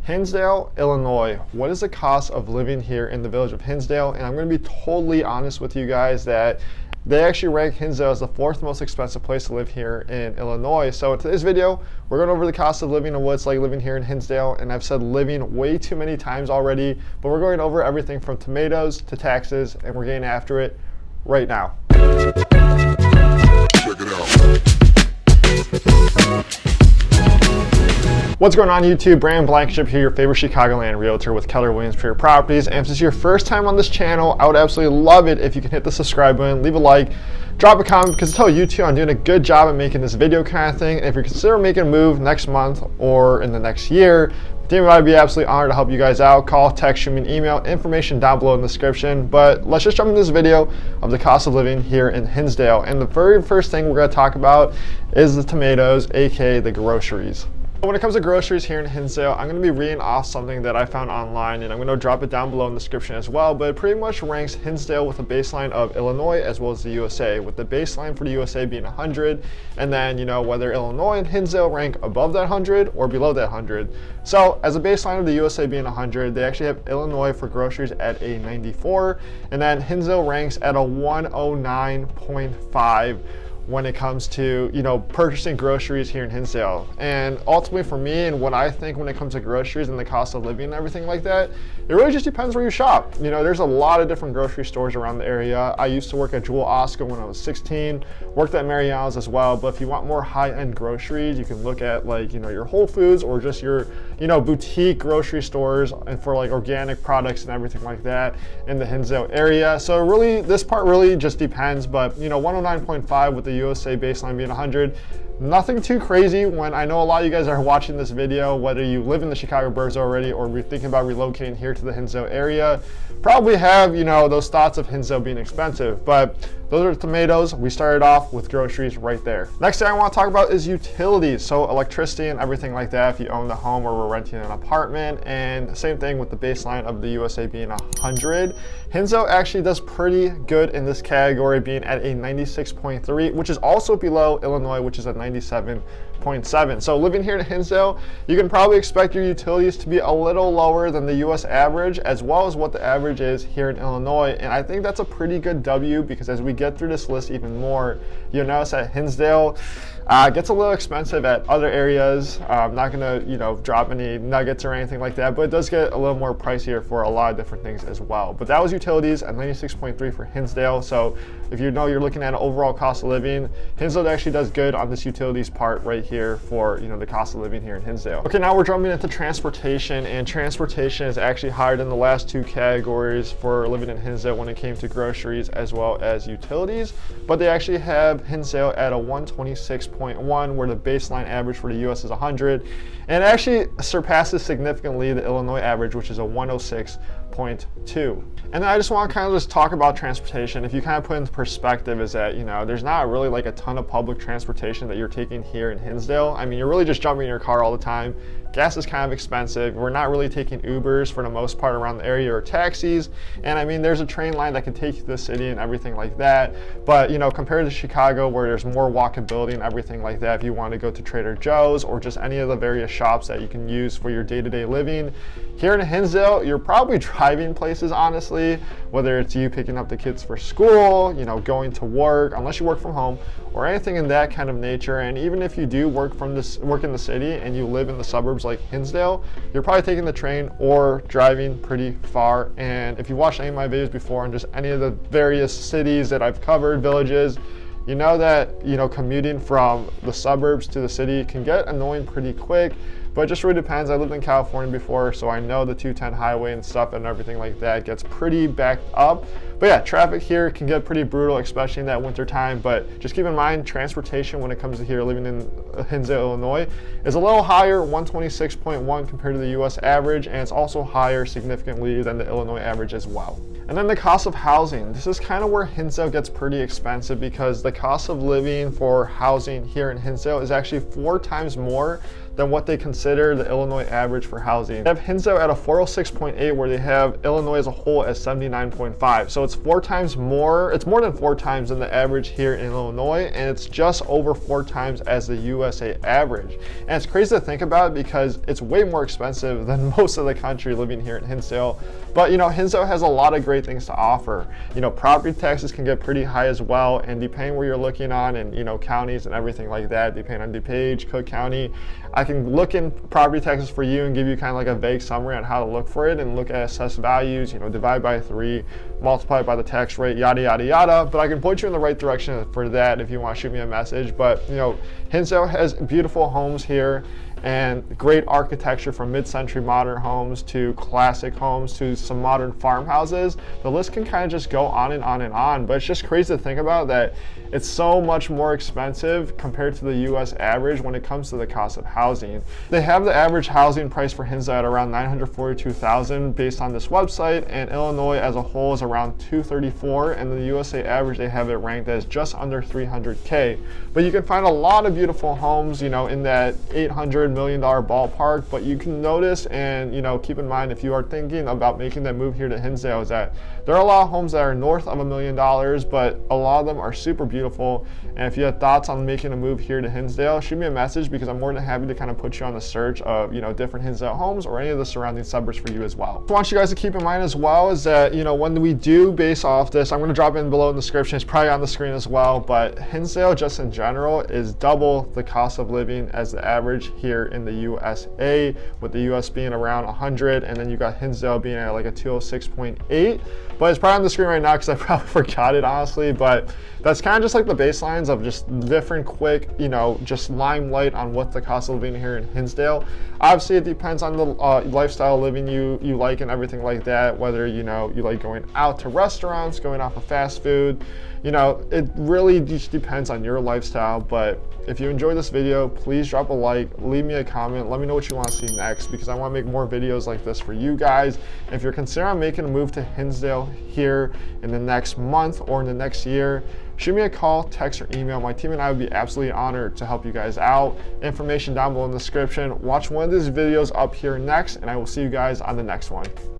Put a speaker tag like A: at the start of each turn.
A: Hinsdale, Illinois. What is the cost of living here in the village of Hinsdale? And I'm going to be totally honest with you guys that they actually rank Hinsdale as the 4th most expensive place to live here in Illinois. So in today's video, we're going over the cost of living and what it's like living here in Hinsdale. And I've said living way too many times already, but we're going over everything from tomatoes to taxes, and we're getting after it right now. Check it out. What's going on YouTube? Brandon Blankenship here, your favorite Chicagoland realtor with Keller Properties. And if this is your first time on this channel, I would absolutely love it if you can hit the subscribe button, leave a like, drop a comment, because I tell YouTube I'm doing a good job at making this video kind of thing. And if you're considering making a move next month or in the next year, I'd be absolutely honored to help you guys out. Call, text, shoot me an email, information down below in the description. But let's just jump into this video of the cost of living here in Hinsdale. And the very first thing we're going to talk about is the tomatoes, aka the groceries. When it comes to groceries here in Hinsdale, I'm going to be reading off something that I found online, and I'm going to drop it down below in the description as well, but it pretty much ranks Hinsdale with a baseline of Illinois as well as the USA, with the baseline for the USA being 100, and then, you know, whether Illinois and Hinsdale rank above that 100 or below that 100. So as a baseline of the USA being 100, they actually have Illinois for groceries at a 94, and then Hinsdale ranks at a 109.5 when it comes to, you know, purchasing groceries here in Hinsdale. And ultimately for me, and what I think when it comes to groceries and the cost of living and everything like that, it really just depends where you shop. You know, there's a lot of different grocery stores around the area. I used to work at Jewel Osco when I was 16, worked at Mariano's as well, but if you want more high-end groceries, you can look at, like, you know, your Whole Foods or just your, you know, boutique grocery stores and for like organic products and everything like that in the Hinsdale area. So really, this part really just depends, but you know, 109.5 with the USA baseline being 100, nothing too crazy. When I know a lot of you guys are watching this video, whether you live in the Chicago Suburbs already or you're thinking about relocating here to the Hinsdale area, probably have, you know, those thoughts of Hinsdale being expensive, but those are the tomatoes. We started off with groceries right there. Next thing I want to talk about is utilities. So electricity and everything like that if you own the home or we're renting an apartment, and same thing with the baseline of the USA being 100. Hinsdale actually does pretty good in this category, being at a 96.3, which is also below Illinois, which is at 97.7. So living here in Hinsdale, you can probably expect your utilities to be a little lower than the US average, as well as what the average is here in Illinois. And I think that's a pretty good W, because as we get through this list even more, you'll notice that Hinsdale gets a little expensive at other areas. I'm not gonna, you know, drop any nuggets or anything like that, but it does get a little more pricier for a lot of different things as well. But that was utilities at 96.3 for Hinsdale. So if you know you're looking at an overall cost of living, Hinsdale actually does good on this utilities part right here for, you know, the cost of living here in Hinsdale. Okay, now we're jumping into transportation, and transportation is actually higher than the last two categories for living in Hinsdale when it came to groceries as well as utilities, but they actually have Hinsdale at a 126.1, where the baseline average for the US is 100, and it actually surpasses significantly the Illinois average, which is a 106.2. And then I just want to kind of just talk about transportation. If you kind of put into perspective, is that, you know, there's not really like a ton of public transportation that you're taking here in Hinsdale. I mean, you're really just jumping in your car all the time. Gas is kind of expensive. We're not really taking Ubers for the most part around the area, or taxis. And I mean, there's a train line that can take you to the city and everything like that. But, you know, compared to Chicago, where there's more walkability and everything like that, if you want to go to Trader Joe's or just any of the various shops that you can use for your day-to-day living, here in Hinsdale, you're probably driving places, honestly, whether it's you picking up the kids for school, you know, going to work, unless you work from home, or anything in that kind of nature. And even if you do work in the city and you live in the suburbs like Hinsdale, you're probably taking the train or driving pretty far. And if you watched any of my videos before on just any of the various cities that I've covered, villages, you know that, you know, commuting from the suburbs to the city can get annoying pretty quick. But it just really depends. I lived in California before, so I know the 210 highway and stuff and everything like that gets pretty backed up. But yeah, traffic here can get pretty brutal, especially in that winter time. But just keep in mind, transportation when it comes to here living in Hinsdale, Illinois, is a little higher, 126.1 compared to the US average, and it's also higher significantly than the Illinois average as well. And then the cost of housing. This is kind of where Hinsdale gets pretty expensive, because the cost of living for housing here in Hinsdale is actually 4 times more than what they consider the Illinois average for housing. They have Hinsdale at a 406.8, where they have Illinois as a whole at 79.5. So it's 4 times more, it's more than 4 times than the average here in Illinois, and it's just over 4 times as the USA average. And it's crazy to think about because it's way more expensive than most of the country living here in Hinsdale. But you know, Hinsdale has a lot of great things to offer. You know, property taxes can get pretty high as well, and depending where you're looking on, and you know, counties and everything like that, depending on DuPage, Cook County, I can look in property taxes for you and give you kind of like a vague summary on how to look for it and look at assessed values, you know, divide by 3, multiply it by the tax rate, yada, yada, yada. But I can point you in the right direction for that if you want to shoot me a message. But you know, Hinsdale has beautiful homes here and great architecture, from mid-century modern homes to classic homes to some modern farmhouses. The list can kind of just go on and on and on, but it's just crazy to think about that it's so much more expensive compared to the US average when it comes to the cost of housing. They have the average housing price for Hinsdale at around $942,000 based on this website, and Illinois as a whole is around $234,000, and the USA average, they have it ranked as just under $300K. But you can find a lot of beautiful homes, you know, in that $800 million ballpark. But you can notice, and you know, keep in mind, if you are thinking about making that move here to Hinsdale, is that there are a lot of homes that are north of $1 million, but a lot of them are super beautiful. And if you have thoughts on making a move here to Hinsdale, shoot me a message, because I'm more than happy to kind of put you on the search of, you know, different Hinsdale homes or any of the surrounding suburbs for you as well. I want you guys to keep in mind as well is that, you know, when we do base off this, I'm going to drop in below in the description, it's probably on the screen as well, but Hinsdale just in general is double the cost of living as the average here in the USA, with the US being around 100, and then you got Hinsdale being at like a 206.8. But it's probably on the screen right now because I probably forgot it, honestly. But that's kind of just like the baselines of just different quick, you know, just limelight on what the cost of living here in Hinsdale. Obviously, it depends on the lifestyle living you like and everything like that, whether, you know, you like going out to restaurants, going out for fast food. You know, it really just depends on your lifestyle. But if you enjoyed this video, please drop a like, leave me a comment, let me know what you want to see next, because I want to make more videos like this for you guys. If you're considering making a move to Hinsdale here in the next month or in the next year, shoot me a call, text, or email. My team and I would be absolutely honored to help you guys out. Information down below in the description. Watch one of these videos up here next, and I will see you guys on the next one.